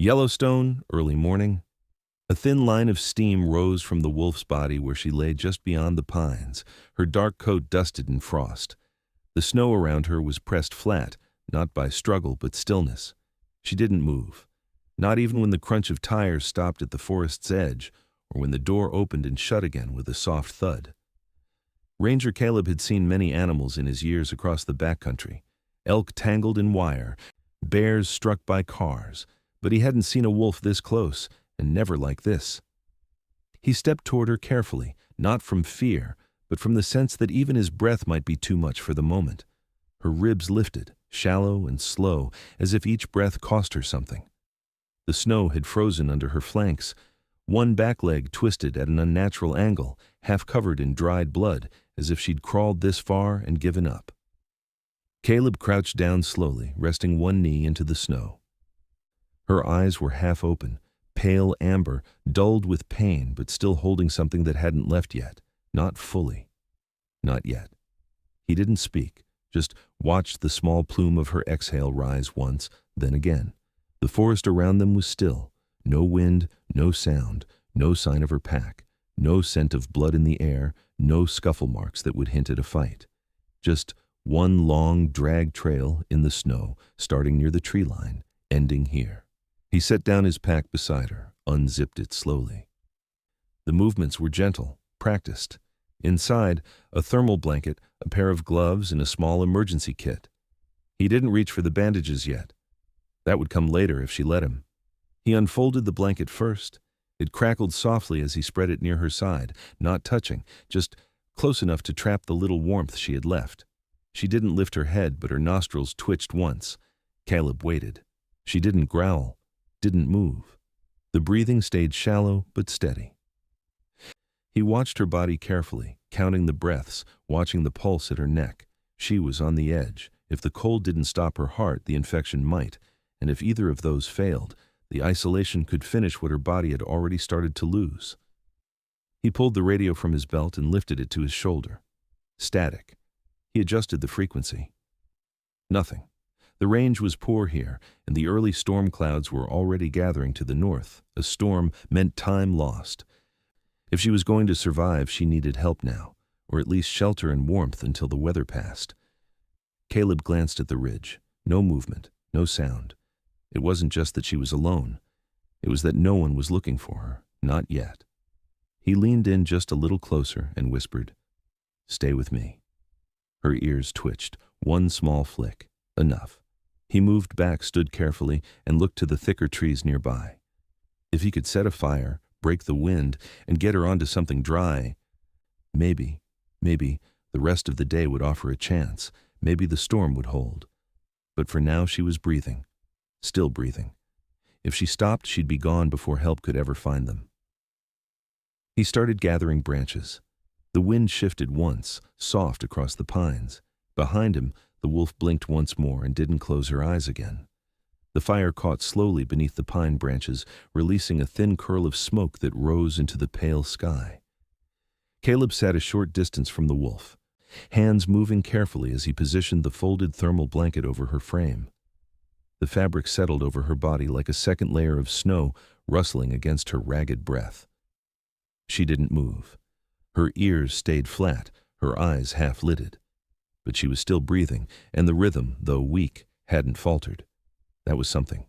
Yellowstone, early morning. A thin line of steam rose from the wolf's body where she lay just beyond the pines, her dark coat dusted in frost. The snow around her was pressed flat, not by struggle but stillness. She didn't move, not even when the crunch of tires stopped at the forest's edge, or when the door opened and shut again with a soft thud. Ranger Caleb had seen many animals in his years across the backcountry, elk tangled in wire, bears struck by cars, but he hadn't seen a wolf this close, and never like this. He stepped toward her carefully, not from fear, but from the sense that even his breath might be too much for the moment. Her ribs lifted, shallow and slow, as if each breath cost her something. The snow had frozen under her flanks. One back leg twisted at an unnatural angle, half covered in dried blood, as if she'd crawled this far and given up. Caleb crouched down slowly, resting one knee into the snow. Her eyes were half open, pale amber, dulled with pain, but still holding something that hadn't left yet. Not fully. Not yet. He didn't speak, just watched the small plume of her exhale rise once, then again. The forest around them was still. No wind, no sound, no sign of her pack, no scent of blood in the air, no scuffle marks that would hint at a fight. Just one long, drag trail in the snow, starting near the tree line, ending here. He set down his pack beside her, unzipped it slowly. The movements were gentle, practiced. Inside, a thermal blanket, a pair of gloves, and a small emergency kit. He didn't reach for the bandages yet. That would come later if she let him. He unfolded the blanket first. It crackled softly as he spread it near her side, not touching, just close enough to trap the little warmth she had left. She didn't lift her head, but her nostrils twitched once. Caleb waited. She didn't growl, didn't move. The breathing stayed shallow but steady. He watched her body carefully, counting the breaths, watching the pulse at her neck. She was on the edge. If the cold didn't stop her heart, the infection might, and if either of those failed, the isolation could finish what her body had already started to lose. He pulled the radio from his belt and lifted it to his shoulder. Static. He adjusted the frequency. Nothing. The range was poor here, and the early storm clouds were already gathering to the north. A storm meant time lost. If she was going to survive, she needed help now, or at least shelter and warmth until the weather passed. Caleb glanced at the ridge. No movement, no sound. It wasn't just that she was alone. It was that no one was looking for her, not yet. He leaned in just a little closer and whispered, "Stay with me." Her ears twitched. One small flick. Enough. He moved back, stood carefully, and looked to the thicker trees nearby. If he could set a fire, break the wind, and get her onto something dry, maybe, the rest of the day would offer a chance. Maybe the storm would hold. But for now she was breathing. Still breathing. If she stopped, she'd be gone before help could ever find them. He started gathering branches. The wind shifted once, soft across the pines. Behind him, the wolf blinked once more and didn't close her eyes again. The fire caught slowly beneath the pine branches, releasing a thin curl of smoke that rose into the pale sky. Caleb sat a short distance from the wolf, hands moving carefully as he positioned the folded thermal blanket over her frame. The fabric settled over her body like a second layer of snow rustling against her ragged breath. She didn't move. Her ears stayed flat, her eyes half-lidded. But she was still breathing, and the rhythm, though weak, hadn't faltered. That was something.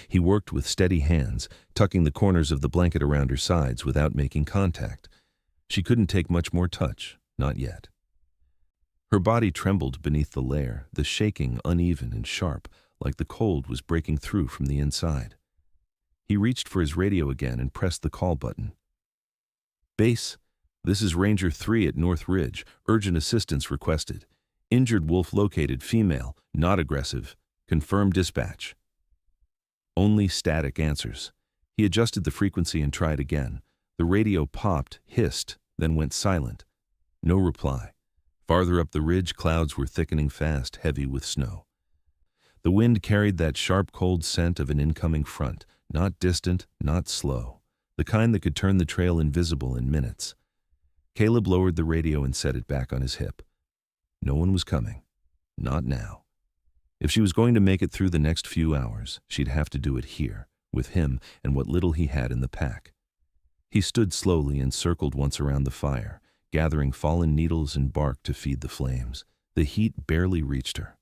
He worked with steady hands, tucking the corners of the blanket around her sides without making contact. She couldn't take much more touch, not yet. Her body trembled beneath the layer, the shaking uneven and sharp, like the cold was breaking through from the inside. He reached for his radio again and pressed the call button. "Base, this is Ranger 3 at North Ridge. Urgent assistance requested. Injured wolf located, female, not aggressive. Confirm dispatch." Only static answers. He adjusted the frequency and tried again. The radio popped, hissed, then went silent. No reply. Farther up the ridge, clouds were thickening fast, heavy with snow. The wind carried that sharp, cold scent of an incoming front, not distant, not slow, the kind that could turn the trail invisible in minutes. Caleb lowered the radio and set it back on his hip. No one was coming. Not now. If she was going to make it through the next few hours, she'd have to do it here, with him and what little he had in the pack. He stood slowly and circled once around the fire, gathering fallen needles and bark to feed the flames. The heat barely reached her.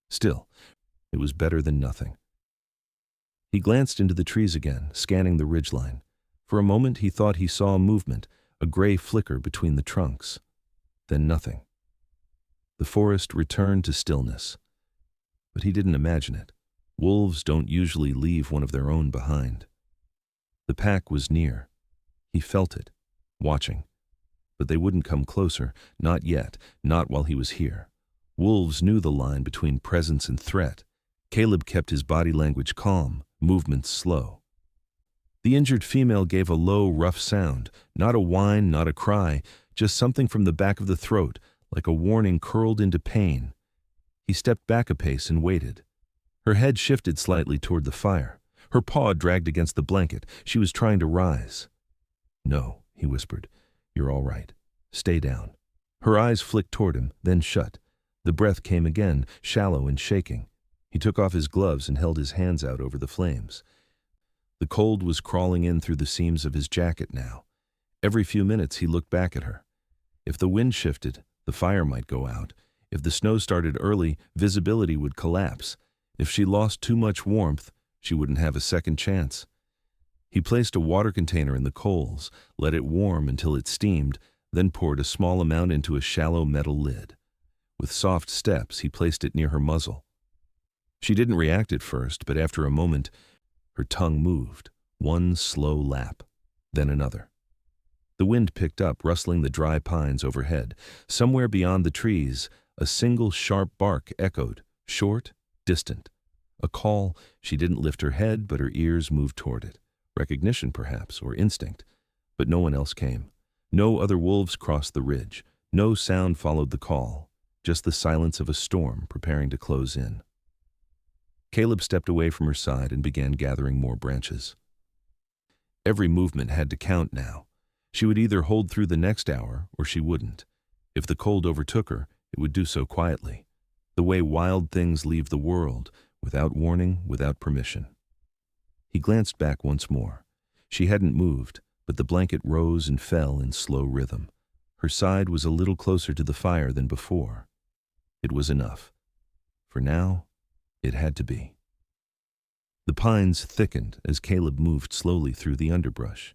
Still, it was better than nothing. He glanced into the trees again, scanning the ridgeline. For a moment he thought he saw a movement, a gray flicker between the trunks. Then nothing. The forest returned to stillness. But he didn't imagine it. Wolves don't usually leave one of their own behind. The pack was near. He felt it, watching. But they wouldn't come closer, not yet, not while he was here. Wolves knew the line between presence and threat. Caleb kept his body language calm, movements slow. The injured female gave a low, rough sound, not a whine, not a cry, just something from the back of the throat, like a warning curled into pain. He stepped back a pace and waited. Her head shifted slightly toward the fire. Her paw dragged against the blanket. She was trying to rise. "No," he whispered. "You're all right. Stay down." Her eyes flicked toward him, then shut. The breath came again, shallow and shaking. He took off his gloves and held his hands out over the flames. The cold was crawling in through the seams of his jacket now. Every few minutes he looked back at her. If the wind shifted, the fire might go out. If the snow started early, visibility would collapse. If she lost too much warmth, she wouldn't have a second chance. He placed a water container in the coals, let it warm until it steamed, then poured a small amount into a shallow metal lid. With soft steps, he placed it near her muzzle. She didn't react at first, but after a moment, her tongue moved, one slow lap, then another. The wind picked up, rustling the dry pines overhead. Somewhere beyond the trees, a single sharp bark echoed, short, distant. A call. She didn't lift her head, but her ears moved toward it. Recognition, perhaps, or instinct. But no one else came. No other wolves crossed the ridge. No sound followed the call. Just the silence of a storm preparing to close in. Caleb stepped away from her side and began gathering more branches. Every movement had to count now. She would either hold through the next hour or she wouldn't. If the cold overtook her, it would do so quietly. The way wild things leave the world, without warning, without permission. He glanced back once more. She hadn't moved, but the blanket rose and fell in slow rhythm. Her side was a little closer to the fire than before. It was enough. For now, it had to be. The pines thickened as Caleb moved slowly through the underbrush.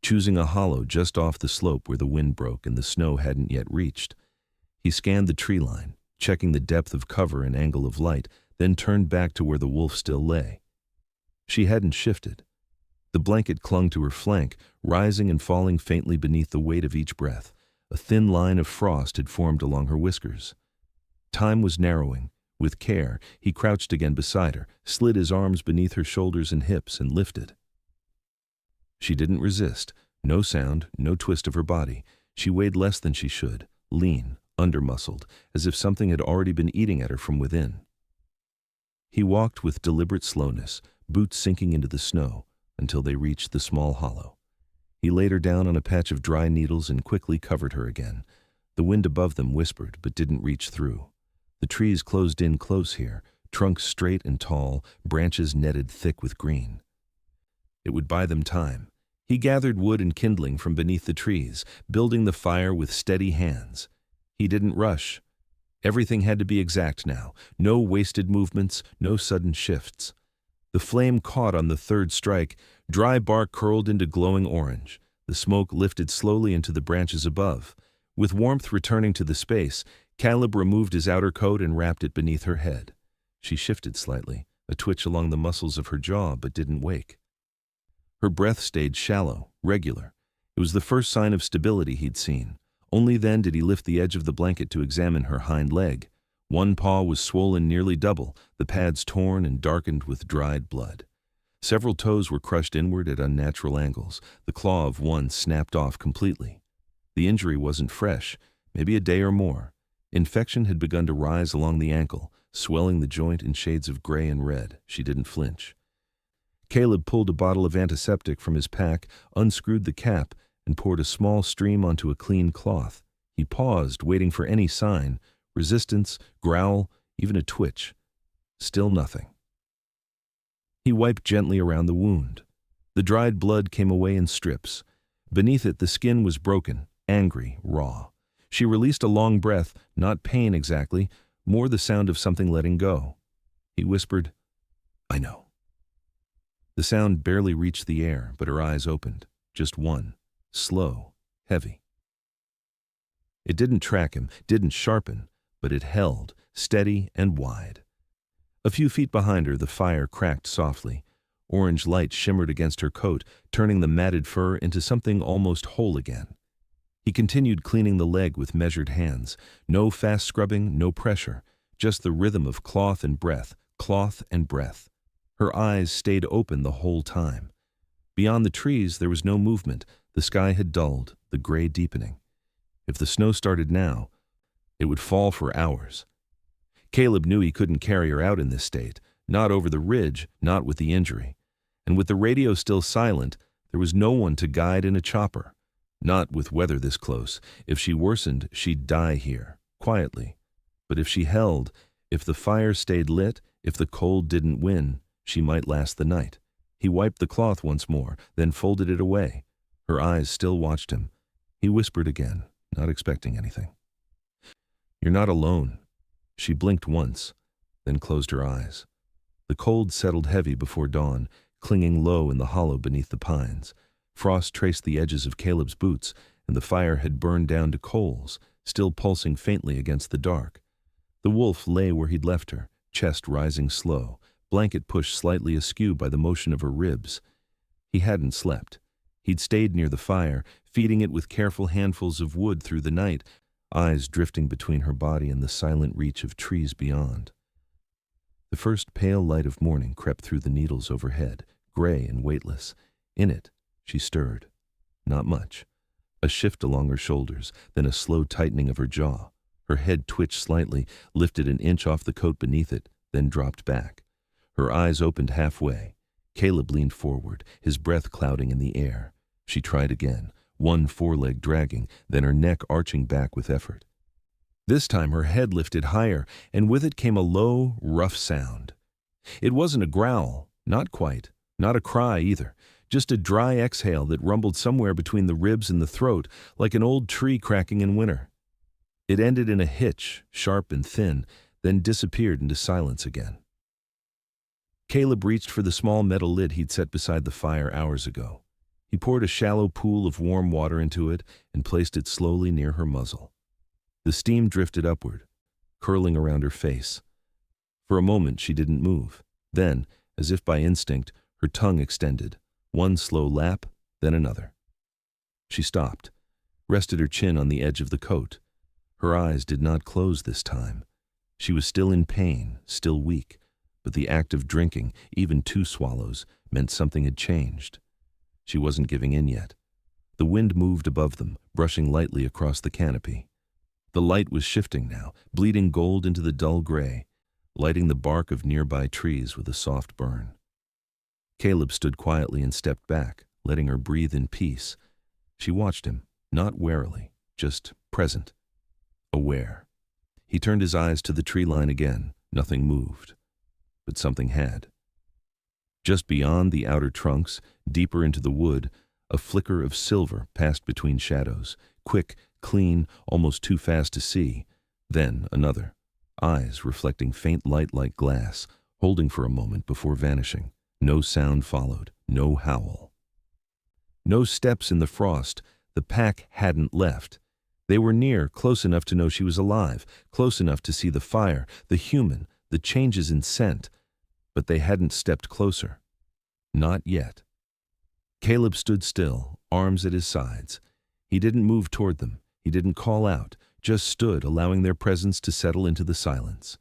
Choosing a hollow just off the slope where the wind broke and the snow hadn't yet reached, he scanned the tree line, checking the depth of cover and angle of light, then turned back to where the wolf still lay. She hadn't shifted. The blanket clung to her flank, rising and falling faintly beneath the weight of each breath. A thin line of frost had formed along her whiskers. Time was narrowing. With care, he crouched again beside her, slid his arms beneath her shoulders and hips, and lifted. She didn't resist. No sound, no twist of her body. She weighed less than she should, lean, under-muscled, as if something had already been eating at her from within. He walked with deliberate slowness, boots sinking into the snow, until they reached the small hollow. He laid her down on a patch of dry needles and quickly covered her again. The wind above them whispered, but didn't reach through. The trees closed in close here, trunks straight and tall, branches netted thick with green. It would buy them time. He gathered wood and kindling from beneath the trees, building the fire with steady hands. He didn't rush. Everything had to be exact now. No wasted movements, no sudden shifts. The flame caught on the third strike. Dry bark curled into glowing orange. The smoke lifted slowly into the branches above. With warmth returning to the space, Caleb removed his outer coat and wrapped it beneath her head. She shifted slightly, a twitch along the muscles of her jaw, but didn't wake. Her breath stayed shallow, regular. It was the first sign of stability he'd seen. Only then did he lift the edge of the blanket to examine her hind leg. One paw was swollen nearly double, the pads torn and darkened with dried blood. Several toes were crushed inward at unnatural angles. The claw of one snapped off completely. The injury wasn't fresh, maybe a day or more. Infection had begun to rise along the ankle, swelling the joint in shades of gray and red. She didn't flinch. Caleb pulled a bottle of antiseptic from his pack, unscrewed the cap, and poured a small stream onto a clean cloth. He paused, waiting for any sign, resistance, growl, even a twitch. Still nothing. He wiped gently around the wound. The dried blood came away in strips. Beneath it, the skin was broken, angry, raw. She released a long breath, not pain exactly, more the sound of something letting go. He whispered, "I know." The sound barely reached the air, but her eyes opened. Just one. Slow, heavy. It didn't track him, didn't sharpen, but it held, steady and wide. A few feet behind her, the fire cracked softly. Orange light shimmered against her coat, turning the matted fur into something almost whole again. He continued cleaning the leg with measured hands. No fast scrubbing, no pressure, just the rhythm of cloth and breath, cloth and breath. Her eyes stayed open the whole time. Beyond the trees, there was no movement. The sky had dulled, the gray deepening. If the snow started now, it would fall for hours. Caleb knew he couldn't carry her out in this state, not over the ridge, not with the injury. And with the radio still silent, there was no one to guide in a chopper. Not with weather this close. If she worsened, she'd die here, quietly. But if she held, if the fire stayed lit, if the cold didn't win, she might last the night. He wiped the cloth once more, then folded it away. Her eyes still watched him. He whispered again, not expecting anything. "You're not alone." She blinked once, then closed her eyes. The cold settled heavy before dawn, clinging low in the hollow beneath the pines. Frost traced the edges of Caleb's boots, and the fire had burned down to coals, still pulsing faintly against the dark. The wolf lay where he'd left her, chest rising slow, blanket pushed slightly askew by the motion of her ribs. He hadn't slept. He'd stayed near the fire, feeding it with careful handfuls of wood through the night, eyes drifting between her body and the silent reach of trees beyond. The first pale light of morning crept through the needles overhead, gray and weightless. In it, she stirred. Not much. A shift along her shoulders, then a slow tightening of her jaw. Her head twitched slightly, lifted an inch off the coat beneath it, then dropped back. Her eyes opened halfway. Caleb leaned forward, his breath clouding in the air. She tried again, one foreleg dragging, then her neck arching back with effort. This time her head lifted higher, and with it came a low, rough sound. It wasn't a growl, not quite, not a cry either, just a dry exhale that rumbled somewhere between the ribs and the throat, like an old tree cracking in winter. It ended in a hitch, sharp and thin, then disappeared into silence again. Caleb reached for the small metal lid he'd set beside the fire hours ago. He poured a shallow pool of warm water into it and placed it slowly near her muzzle. The steam drifted upward, curling around her face. For a moment she didn't move. Then, as if by instinct, her tongue extended, one slow lap, then another. She stopped, rested her chin on the edge of the coat. Her eyes did not close this time. She was still in pain, still weak, but the act of drinking, even 2 swallows, meant something had changed. She wasn't giving in yet. The wind moved above them, brushing lightly across the canopy. The light was shifting now, bleeding gold into the dull gray, lighting the bark of nearby trees with a soft burn. Caleb stood quietly and stepped back, letting her breathe in peace. She watched him, not warily, just present, aware. He turned his eyes to the tree line again. Nothing moved. But something had. Just beyond the outer trunks, deeper into the wood, a flicker of silver passed between shadows, quick, clean, almost too fast to see. Then another, eyes reflecting faint light like glass, holding for a moment before vanishing. No sound followed, no howl. No steps in the frost. The pack hadn't left. They were near, close enough to know she was alive, close enough to see the fire, the human, the changes in scent. But they hadn't stepped closer. Not yet. Caleb stood still, arms at his sides. He didn't move toward them. He didn't call out, just stood, allowing their presence to settle into the silence.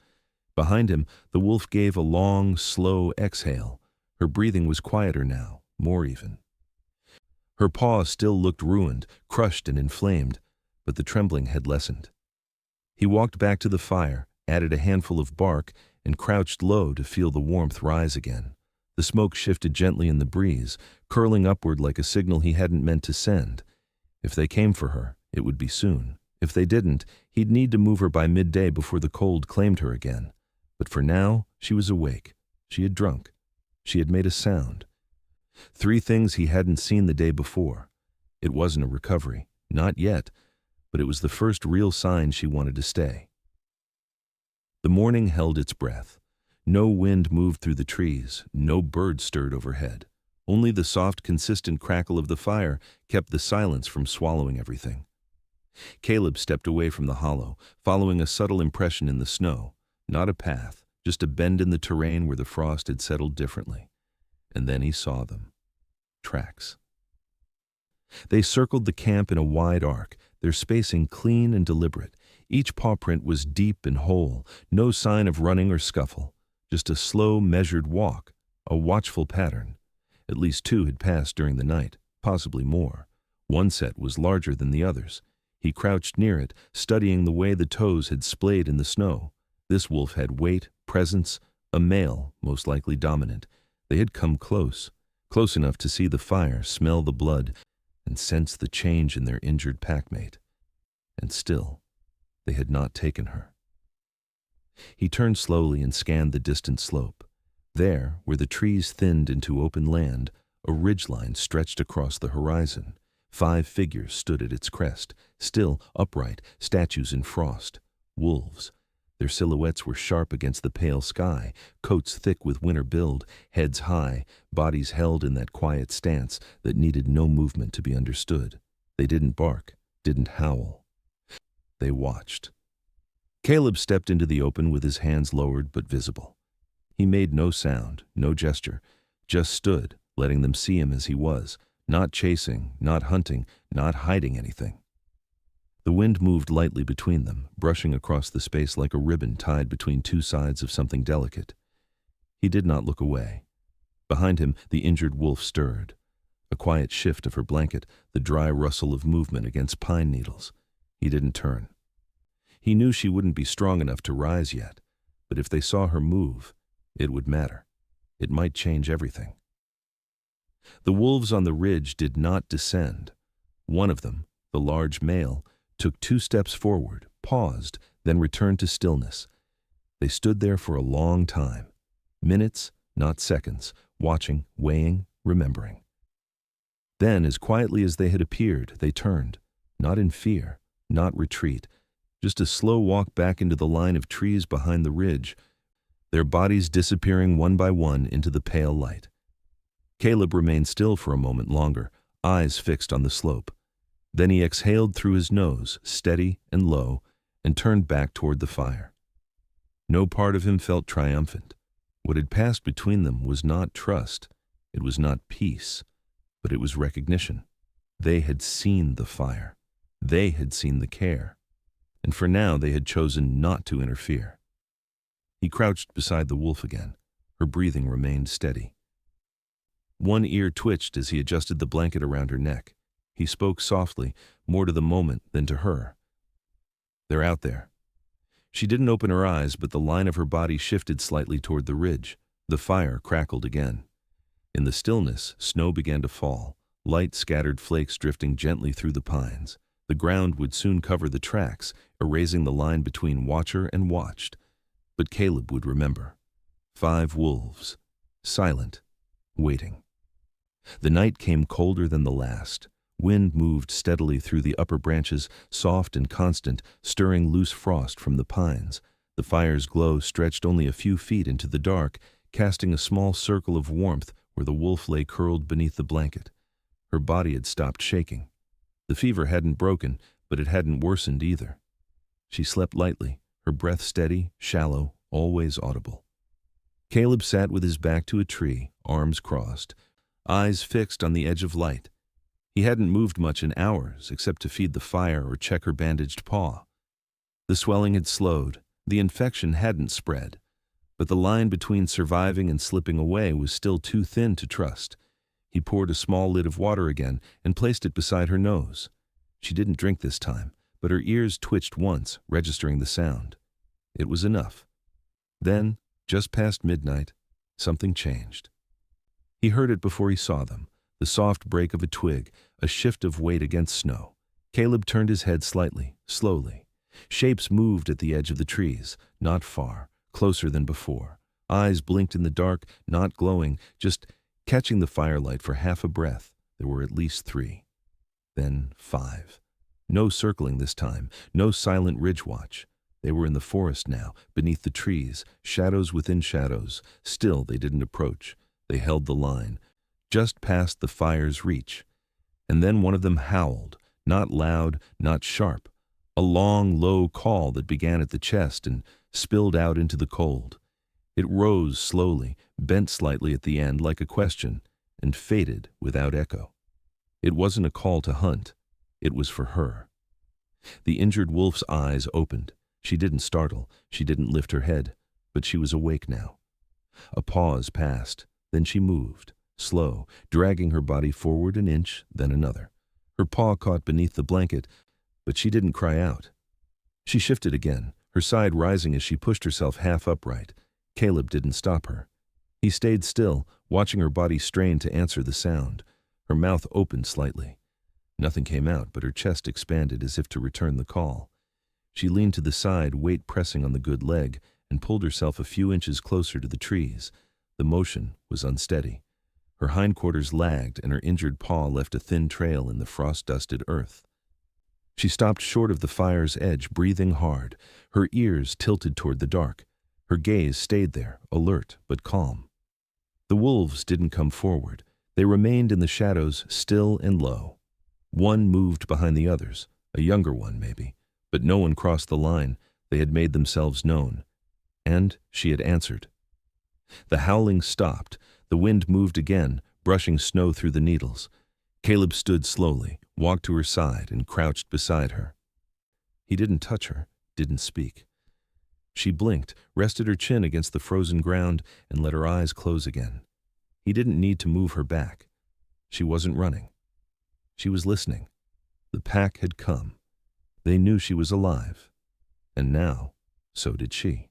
Behind him, the wolf gave a long, slow exhale. Her breathing was quieter now, more even. Her paw still looked ruined, crushed and inflamed, but the trembling had lessened. He walked back to the fire, added a handful of bark, and crouched low to feel the warmth rise again. The smoke shifted gently in the breeze, curling upward like a signal he hadn't meant to send. If they came for her, it would be soon. If they didn't, he'd need to move her by midday before the cold claimed her again. But for now, she was awake. She had drunk. She had made a sound. 3 things he hadn't seen the day before. It wasn't a recovery, not yet, but it was the first real sign she wanted to stay. The morning held its breath. No wind moved through the trees, no bird stirred overhead. Only the soft, consistent crackle of the fire kept the silence from swallowing everything. Caleb stepped away from the hollow, following a subtle impression in the snow. Not a path, just a bend in the terrain where the frost had settled differently. And then he saw them. Tracks. They circled the camp in a wide arc, their spacing clean and deliberate. Each paw print was deep and whole, no sign of running or scuffle, just a slow, measured walk, a watchful pattern. At least 2 had passed during the night, possibly more. One set was larger than the others. He crouched near it, studying the way the toes had splayed in the snow. This wolf had weight, presence, a male, most likely dominant. They had come close enough to see the fire, smell the blood, and sense the change in their injured packmate. And still, they had not taken her. He turned slowly and scanned the distant slope. There, where the trees thinned into open land, a ridgeline stretched across the horizon. 5 figures stood at its crest, still, upright, statues in frost. Wolves. Their silhouettes were sharp against the pale sky, coats thick with winter build, heads high, bodies held in that quiet stance that needed no movement to be understood. They didn't bark, didn't howl. They watched. Caleb stepped into the open with his hands lowered but visible. He made no sound, no gesture, just stood, letting them see him as he was, not chasing, not hunting, not hiding anything. The wind moved lightly between them, brushing across the space like a ribbon tied between 2 sides of something delicate. He did not look away. Behind him, the injured wolf stirred. A quiet shift of her blanket, the dry rustle of movement against pine needles. He didn't turn. He knew she wouldn't be strong enough to rise yet, but if they saw her move, it would matter. It might change everything. The wolves on the ridge did not descend. One of them, the large male, took 2 steps forward, paused, then returned to stillness. They stood there for a long time. Minutes, not seconds, watching, weighing, remembering. Then, as quietly as they had appeared, they turned, not in fear, not retreat, just a slow walk back into the line of trees behind the ridge, their bodies disappearing one by one into the pale light. Caleb remained still for a moment longer, eyes fixed on the slope. Then he exhaled through his nose, steady and low, and turned back toward the fire. No part of him felt triumphant. What had passed between them was not trust, it was not peace, but it was recognition. They had seen the fire. They had seen the care. And for now they had chosen not to interfere. He crouched beside the wolf again. Her breathing remained steady. One ear twitched as he adjusted the blanket around her neck. He spoke softly, more to the moment than to her. "They're out there." She didn't open her eyes, but the line of her body shifted slightly toward the ridge. The fire crackled again. In the stillness, snow began to fall, light scattered flakes drifting gently through the pines. The ground would soon cover the tracks, erasing the line between watcher and watched. But Caleb would remember. 5 wolves, silent, waiting. The night came colder than the last. Wind moved steadily through the upper branches, soft and constant, stirring loose frost from the pines. The fire's glow stretched only a few feet into the dark, casting a small circle of warmth where the wolf lay curled beneath the blanket. Her body had stopped shaking. The fever hadn't broken, but it hadn't worsened either. She slept lightly, her breath steady, shallow, always audible. Caleb sat with his back to a tree, arms crossed, eyes fixed on the edge of light. He hadn't moved much in hours, except to feed the fire or check her bandaged paw. The swelling had slowed, the infection hadn't spread, but the line between surviving and slipping away was still too thin to trust. He poured a small lid of water again and placed it beside her nose. She didn't drink this time, but her ears twitched once, registering the sound. It was enough. Then, just past midnight, something changed. He heard it before he saw them. The soft break of a twig, a shift of weight against snow. Caleb turned his head slightly, slowly. Shapes moved at the edge of the trees, not far, closer than before. Eyes blinked in the dark, not glowing, just catching the firelight for half a breath. There were at least 3. Then 5. No circling this time, no silent ridge watch. They were in the forest now, beneath the trees, shadows within shadows. Still they didn't approach. They held the line, just past the fire's reach. And then one of them howled, not loud, not sharp. A long, low call that began at the chest and spilled out into the cold. It rose slowly, bent slightly at the end like a question, and faded without echo. It wasn't a call to hunt. It was for her. The injured wolf's eyes opened. She didn't startle. She didn't lift her head. But she was awake now. A pause passed. Then she moved, slow, dragging her body forward an inch, then another. Her paw caught beneath the blanket, but she didn't cry out. She shifted again, her side rising as she pushed herself half upright. Caleb didn't stop her. He stayed still, watching her body strain to answer the sound. Her mouth opened slightly. Nothing came out, but her chest expanded as if to return the call. She leaned to the side, weight pressing on the good leg, and pulled herself a few inches closer to the trees. The motion was unsteady. Her hindquarters lagged, and her injured paw left a thin trail in the frost-dusted earth. She stopped short of the fire's edge, breathing hard, her ears tilted toward the dark. Her gaze stayed there, alert but calm. The wolves didn't come forward. They remained in the shadows, still and low. One moved behind the others, a younger one maybe, but no one crossed the line. They had made themselves known. And she had answered. The howling stopped. The wind moved again, brushing snow through the needles. Caleb stood slowly, walked to her side, and crouched beside her. He didn't touch her, didn't speak. She blinked, rested her chin against the frozen ground, and let her eyes close again. He didn't need to move her back. She wasn't running. She was listening. The pack had come. They knew she was alive. And now, so did she.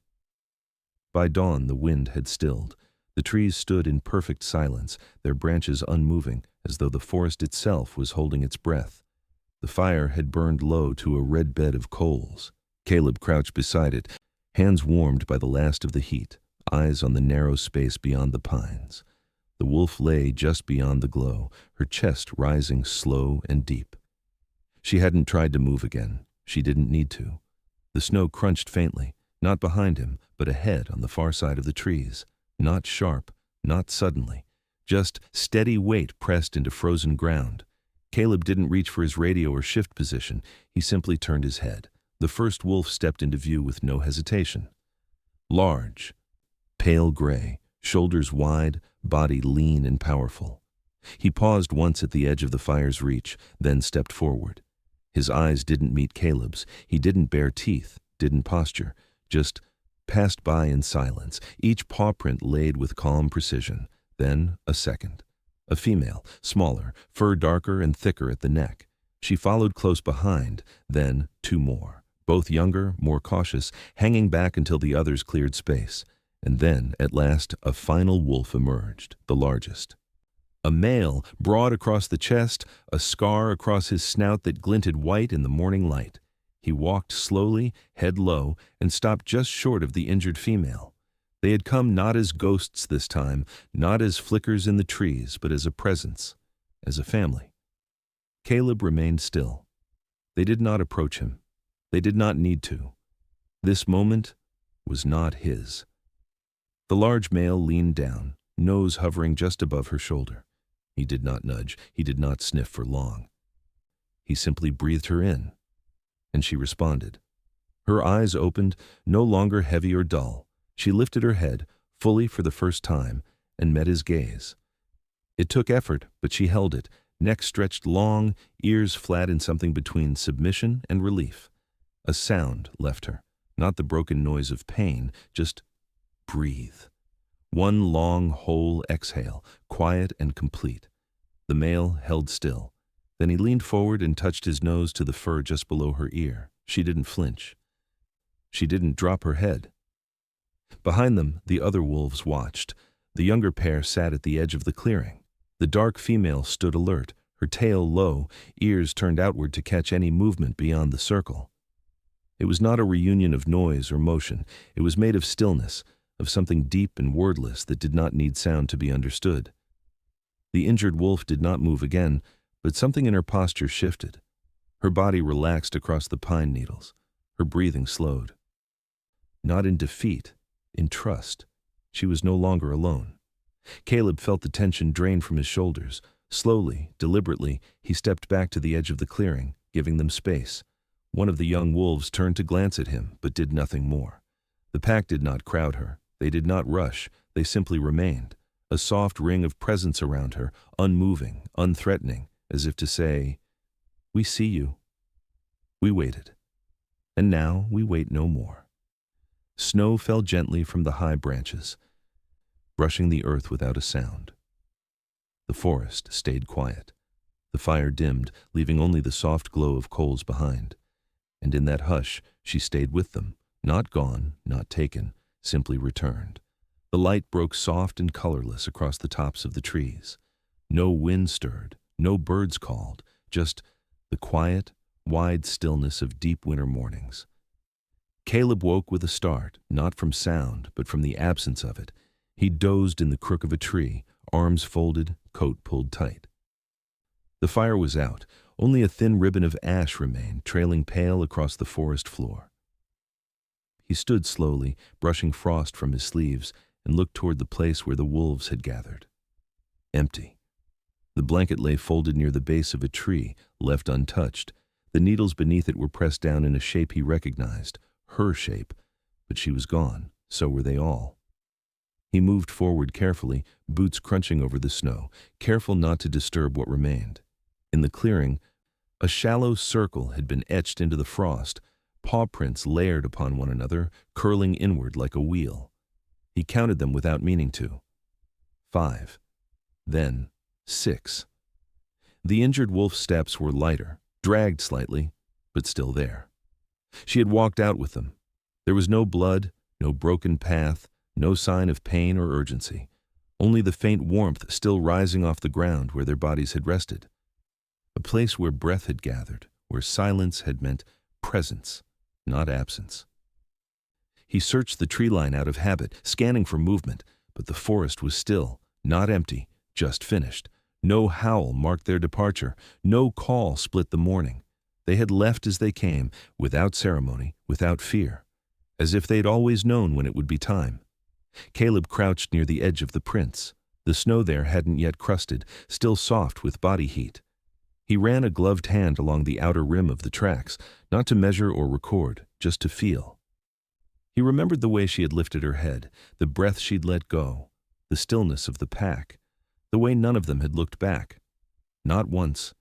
By dawn, the wind had stilled. The trees stood in perfect silence, their branches unmoving, as though the forest itself was holding its breath. The fire had burned low to a red bed of coals. Caleb crouched beside it, hands warmed by the last of the heat, eyes on the narrow space beyond the pines. The wolf lay just beyond the glow, her chest rising slow and deep. She hadn't tried to move again. She didn't need to. The snow crunched faintly, not behind him, but ahead on the far side of the trees. Not sharp, not suddenly. Just steady weight pressed into frozen ground. Caleb didn't reach for his radio or shift position. He simply turned his head. The first wolf stepped into view with no hesitation. Large, pale gray, shoulders wide, body lean and powerful. He paused once at the edge of the fire's reach, then stepped forward. His eyes didn't meet Caleb's. He didn't bare teeth, didn't posture, just passed by in silence, each paw print laid with calm precision. Then a second. A female, smaller, fur darker and thicker at the neck. She followed close behind, then 2 more, both younger, more cautious, hanging back until the others cleared space. And then, at last, a final wolf emerged, the largest. A male, broad across the chest, a scar across his snout that glinted white in the morning light. He walked slowly, head low, and stopped just short of the injured female. They had come not as ghosts this time, not as flickers in the trees, but as a presence, as a family. Caleb remained still. They did not approach him. They did not need to. This moment was not his. The large male leaned down, nose hovering just above her shoulder. He did not nudge. He did not sniff for long. He simply breathed her in, and she responded. Her eyes opened, no longer heavy or dull. She lifted her head, fully for the first time, and met his gaze. It took effort, but she held it, neck stretched long, ears flat in something between submission and relief. A sound left her, not the broken noise of pain, just breathe. One long, whole exhale, quiet and complete. The male held still. Then he leaned forward and touched his nose to the fur just below her ear. She didn't flinch. She didn't drop her head. Behind them, the other wolves watched. The younger pair sat at the edge of the clearing. The dark female stood alert, her tail low, ears turned outward to catch any movement beyond the circle. It was not a reunion of noise or motion. It was made of stillness, of something deep and wordless that did not need sound to be understood. The injured wolf did not move again, but something in her posture shifted. Her body relaxed across the pine needles. Her breathing slowed. Not in defeat, in trust. She was no longer alone. Caleb felt the tension drain from his shoulders. Slowly, deliberately, he stepped back to the edge of the clearing, giving them space. One of the young wolves turned to glance at him, but did nothing more. The pack did not crowd her. They did not rush. They simply remained. A soft ring of presence around her, unmoving, unthreatening, as if to say, "We see you." We waited. And now we wait no more. Snow fell gently from the high branches, brushing the earth without a sound. The forest stayed quiet. The fire dimmed, leaving only the soft glow of coals behind. And in that hush, she stayed with them, not gone, not taken, simply returned. The light broke soft and colorless across the tops of the trees. No wind stirred, no birds called, just the quiet, wide stillness of deep winter mornings. Caleb woke with a start, not from sound, but from the absence of it. He dozed in the crook of a tree, arms folded, coat pulled tight. The fire was out. Only a thin ribbon of ash remained, trailing pale across the forest floor. He stood slowly, brushing frost from his sleeves, and looked toward the place where the wolves had gathered. Empty. The blanket lay folded near the base of a tree, left untouched. The needles beneath it were pressed down in a shape he recognized, her shape, but she was gone. So were they all. He moved forward carefully, boots crunching over the snow, careful not to disturb what remained. In the clearing, a shallow circle had been etched into the frost, paw prints layered upon one another, curling inward like a wheel. He counted them without meaning to. 5. Then 6. The injured wolf's steps were lighter, dragged slightly, but still there. She had walked out with them. There was no blood, no broken path, no sign of pain or urgency, only the faint warmth still rising off the ground where their bodies had rested. A place where breath had gathered, where silence had meant presence, not absence. He searched the tree line out of habit, scanning for movement, but the forest was still, not empty, just finished. No howl marked their departure, no call split the morning. They had left as they came, without ceremony, without fear, as if they'd always known when it would be time. Caleb crouched near the edge of the prints. The snow there hadn't yet crusted, still soft with body heat. He ran a gloved hand along the outer rim of the tracks, not to measure or record, just to feel. He remembered the way she had lifted her head, the breath she'd let go, the stillness of the pack, the way none of them had looked back. Not once.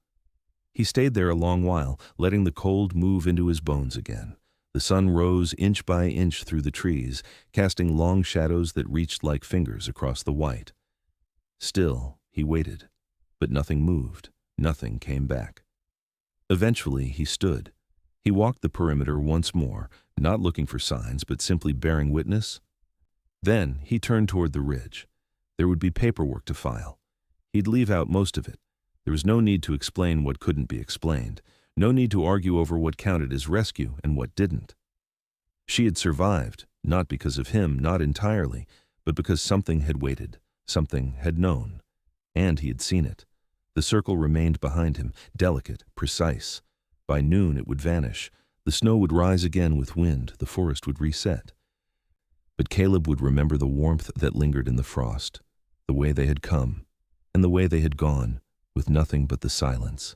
He stayed there a long while, letting the cold move into his bones again. The sun rose inch by inch through the trees, casting long shadows that reached like fingers across the white. Still, he waited, but nothing moved. Nothing came back. Eventually, he stood. He walked the perimeter once more, not looking for signs, but simply bearing witness. Then he turned toward the ridge. There would be paperwork to file. He'd leave out most of it. There was no need to explain what couldn't be explained, no need to argue over what counted as rescue and what didn't. She had survived, not because of him, not entirely, but because something had waited, something had known, and he had seen it. The circle remained behind him, delicate, precise. By noon it would vanish. The snow would rise again with wind. The forest would reset. But Caleb would remember the warmth that lingered in the frost, the way they had come, and the way they had gone, with nothing but the silence.